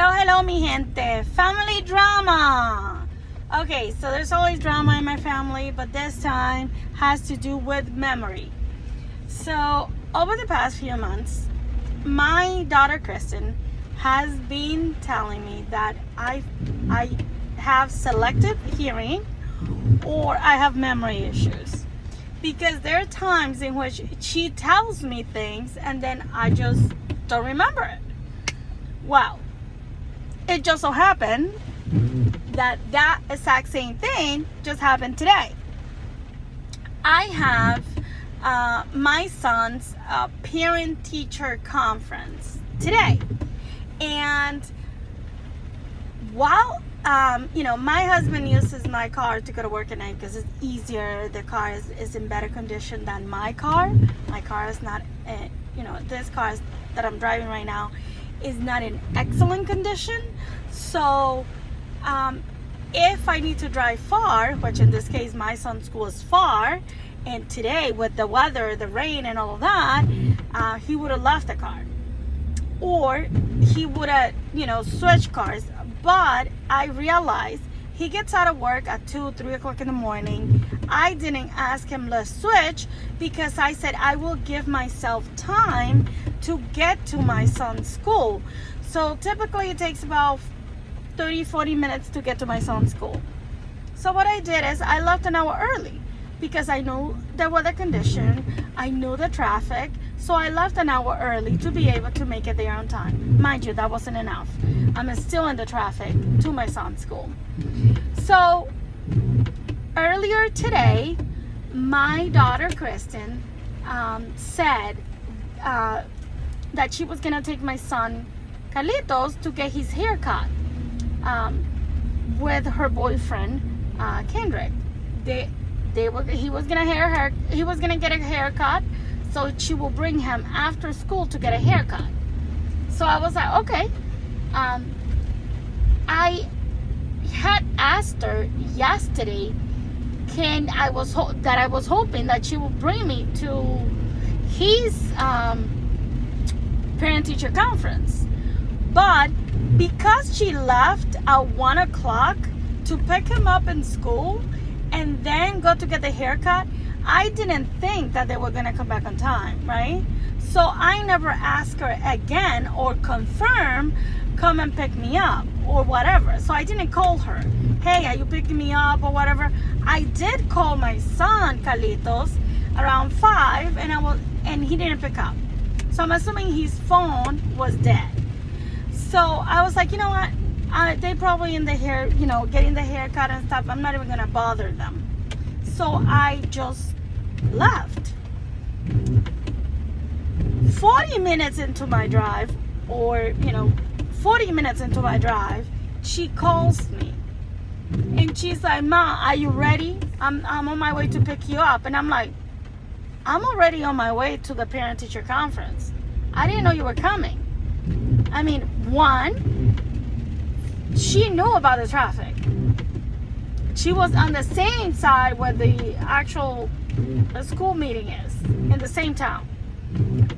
Hello, mi gente. Family drama. Okay, so there's always drama in my family, but this time has to do with memory. So, over the past few months, my daughter Kristyn has been telling me that I have selective hearing or I have memory issues. Because there are times in which she tells me things and then I just don't remember it. Well, it just so happened that exact same thing just happened today. I have my son's parent-teacher conference today. And while my husband uses my car to go to work at night because it's easier. The car is in better condition than my car. My car is not, this car that I'm driving right now is not in excellent condition. So if I need to drive far, which in this case my son's school is far, and today with the weather, the rain and all of that, he would have left the car. Or he would have, switched cars. But I realized he gets out of work at 2, 3 o'clock in the morning. I didn't ask him let's switch because I said I will give myself time to get to my son's school. So typically it takes about 30, 40 minutes to get to my son's school. So what I did is I left an hour early because I know the weather condition, I know the traffic, so I left an hour early to be able to make it there on time. Mind you, that wasn't enough. I'm still in the traffic to my son's school. So earlier today, my daughter Kristyn said that she was gonna take my son Carlitos to get his hair cut with her boyfriend Kendrick. He was gonna get a haircut, so she will bring him after school to get a haircut. So I was like, okay. I had asked her yesterday I was hoping that she would bring me to his parent-teacher conference. But because she left at 1 o'clock to pick him up in school and then go to get the haircut, I didn't think that they were going to come back on time, right? So I never asked her again or confirm, come and pick me up or whatever. So I didn't call her, hey, are you picking me up or whatever. I did call my son Carlitos around 5 and he didn't pick up. So I'm assuming his phone was dead. So I was like, you know what? They probably in the hair, getting the haircut and stuff. I'm not even gonna bother them. So I just left. 40 minutes into my drive, or 40 minutes into my drive, she calls me. And she's like, Ma, are you ready? I'm on my way to pick you up. And I'm like, I'm already on my way to the parent-teacher conference. I didn't know you were coming. I mean, one, she knew about the traffic. She was on the same side where the actual school meeting is, in the same town.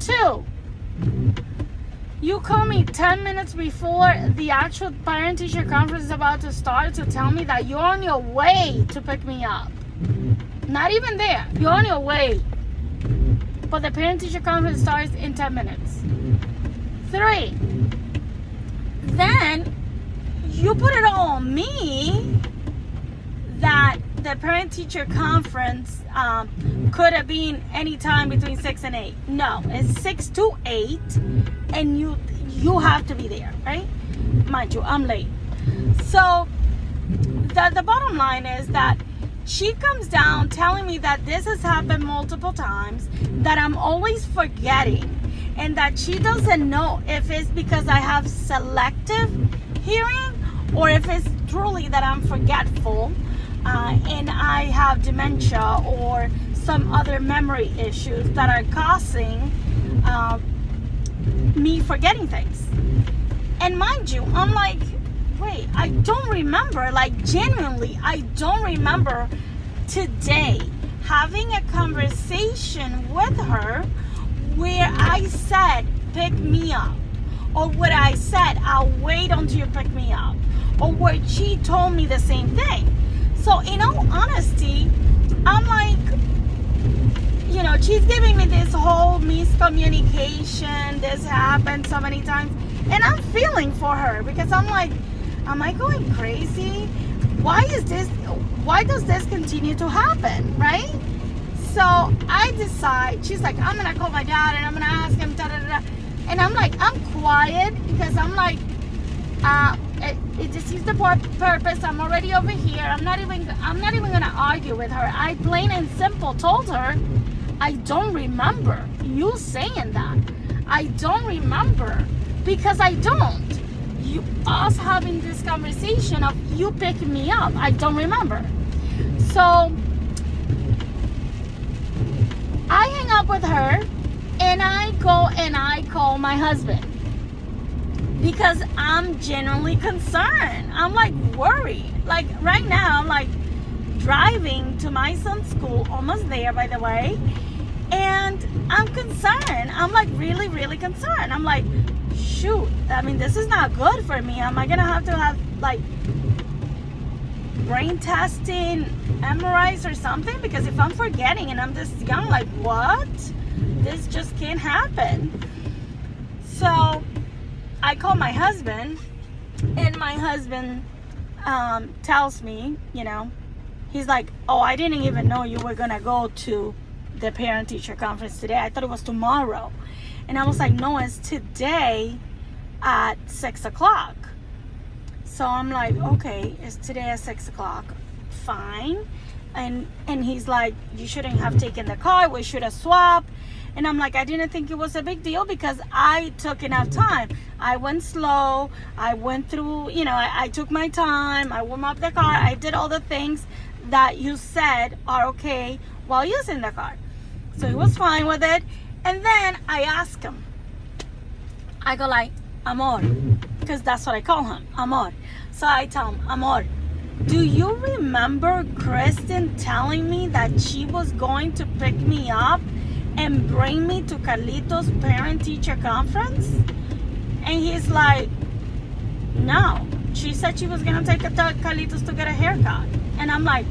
2, you call me 10 minutes before the actual parent-teacher conference is about to start to tell me that you're on your way to pick me up. Not even there. You're on your way. But the parent-teacher conference starts in 10 minutes. 3, then you put it all on me that the parent-teacher conference could have been any time between 6 and 8. No, it's 6 to 8, and you have to be there, right? Mind you, I'm late. So the bottom line is that she comes down telling me that this has happened multiple times, that I'm always forgetting, and that she doesn't know if it's because I have selective hearing or if it's truly that I'm forgetful and I have dementia or some other memory issues that are causing me forgetting things. And mind you, I'm like, wait, I don't remember, genuinely, I don't remember today having a conversation with her where I said, pick me up, or what I said, I'll wait wait until you pick me up, or where she told me the same thing. So in all honesty, I'm like, she's giving me this whole miscommunication. This happened so many times, and I'm feeling for her because I'm like, am I going crazy? Why does this continue to happen, right? So I decide, she's like, I'm gonna call my dad and I'm gonna ask him, da da da. And I'm like, I'm quiet because I'm like, it just seems the purpose. I'm already over here. I'm not even gonna argue with her. I plain and simple told her, I don't remember you saying that. I don't remember, because I don't. Us having this conversation of you picking me up, I don't remember. So I hang up with her and I go and I call my husband because I'm genuinely concerned. I'm like worried. Like right now, I'm like driving to my son's school, almost there by the way, and I'm concerned. I'm like really, really concerned. I'm like, shoot, I mean, this is not good for me. Am I gonna have like brain testing, MRIs or something? Because if I'm forgetting and I'm this young, like what? This just can't happen. So I call my husband, and my husband tells me, he's like, oh, I didn't even know you were gonna go to the parent-teacher conference today. I thought it was tomorrow. And I was like, no, it's today at 6 o'clock. So I'm like, okay, it's today at 6 o'clock. Fine. And he's like, you shouldn't have taken the car. We should have swapped. And I'm like, I didn't think it was a big deal because I took enough time. I went slow. I went through, I took my time. I warmed up the car. I did all the things that you said are okay while using the car. So he was fine with it. And then I ask him, I go like, Amor, because that's what I call him, Amor. So I tell him, Amor, do you remember Kristyn telling me that she was going to pick me up and bring me to Carlito's parent-teacher conference? And he's like, no. She said she was going to take Carlitos to get a haircut. And I'm like,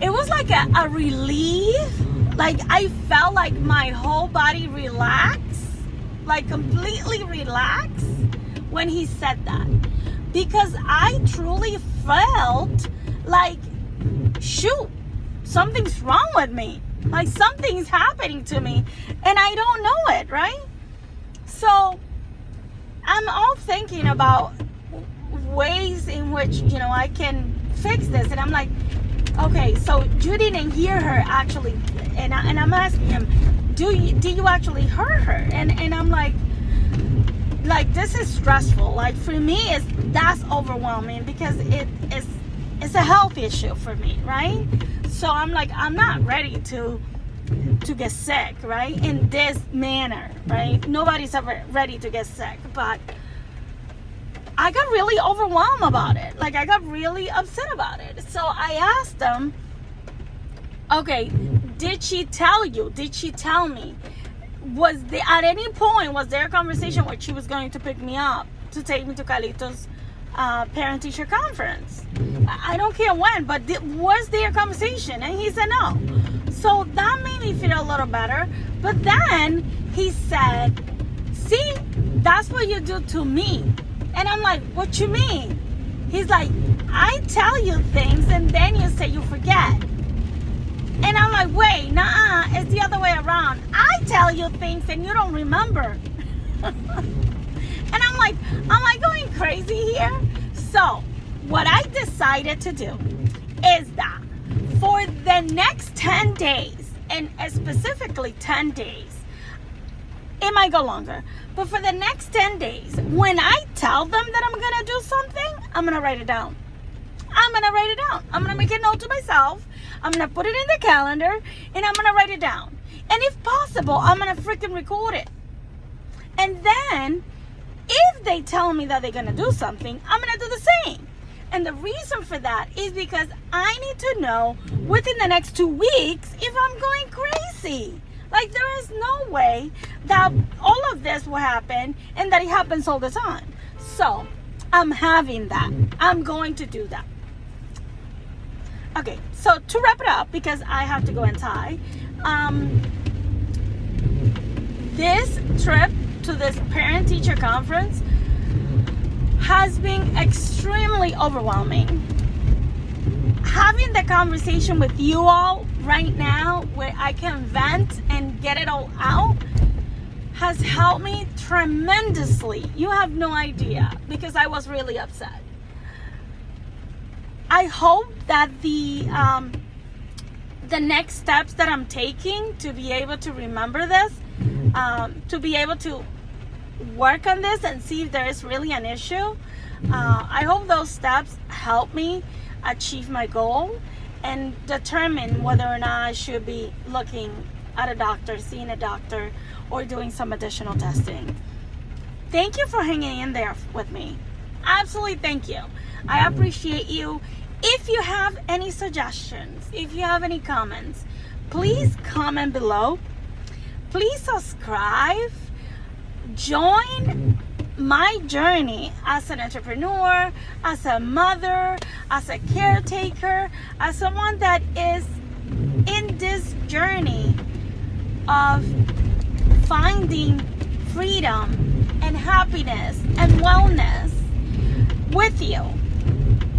it was like a relief. Like I felt like my whole body relaxed, like completely relaxed when he said that. Because I truly felt like, shoot, something's wrong with me. Like something's happening to me and I don't know it, right? So I'm all thinking about ways in which, I can fix this. And I'm like, okay, so you didn't hear her actually, and I'm asking him, did you actually hear her? And I'm like this is stressful. Like for me, that's overwhelming because it's a health issue for me, right? So I'm like, I'm not ready to get sick, right? In this manner, right? Nobody's ever ready to get sick, but I got really overwhelmed about it. Like I got really upset about it. So I asked them, okay, did she tell you? Did she tell me? At any point was there a conversation where she was going to pick me up to take me to Carlito's parent-teacher conference? I don't care when, but was there a conversation? And he said no. So that made me feel a little better. But then he said, see, that's what you do to me. And I'm like, what you mean? He's like, I tell you things and then you say you forget. And I'm like, wait, nah, it's the other way around. I tell you things and you don't remember. And I'm like, am I going crazy here? So what I decided to do is that for the next 10 days, and specifically 10 days, it might go longer, but for the next 10 days, when I tell them that I'm going to do something, I'm going to write it down. I'm going to make a note to myself. I'm going to put it in the calendar, and I'm going to write it down. And if possible, I'm going to freaking record it. And then, if they tell me that they're going to do something, I'm going to do the same. And the reason for that is because I need to know within the next 2 weeks if I'm going crazy. Like, there is no way that all of this will happen and that it happens all the time. So I'm having that. I'm going to do that. Okay, so to wrap it up, because I have to go and tie, this trip to this parent-teacher conference has been extremely overwhelming. Having the conversation with you all right now, where I can vent and get it all out, has helped me tremendously. You have no idea, because I was really upset. I hope that the next steps that I'm taking to be able to remember this, to be able to work on this and see if there is really an issue, I hope those steps help me achieve my goal and determine whether or not I should be looking at a doctor, seeing a doctor, or doing some additional testing. Thank you for hanging in there with me. Absolutely, thank you. I appreciate you. If you have any suggestions, if you have any comments, please comment below. Please subscribe. Join my journey as an entrepreneur, as a mother, as a caretaker, as someone that is in this journey of finding freedom and happiness and wellness with you.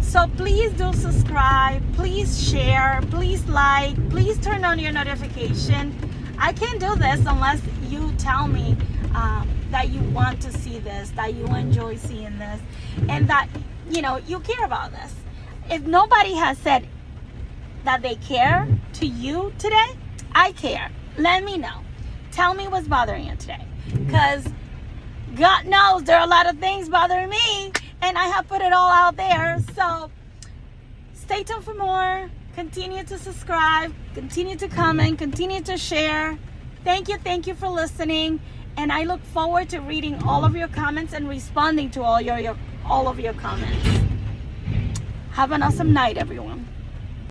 So please do subscribe, please share, please like, please turn on your notification. I can't do this unless you tell me that you want to see this, that you enjoy seeing this, and that you care about this. If nobody has said that they care to you today, I care. Let me know. Tell me what's bothering you today, because God knows there are a lot of things bothering me, and I have put it all out there. So stay tuned for more. Continue to subscribe, continue to comment, continue to share. Thank you for listening, and I look forward to reading all of your comments and responding to all of your comments. Have an awesome night, everyone.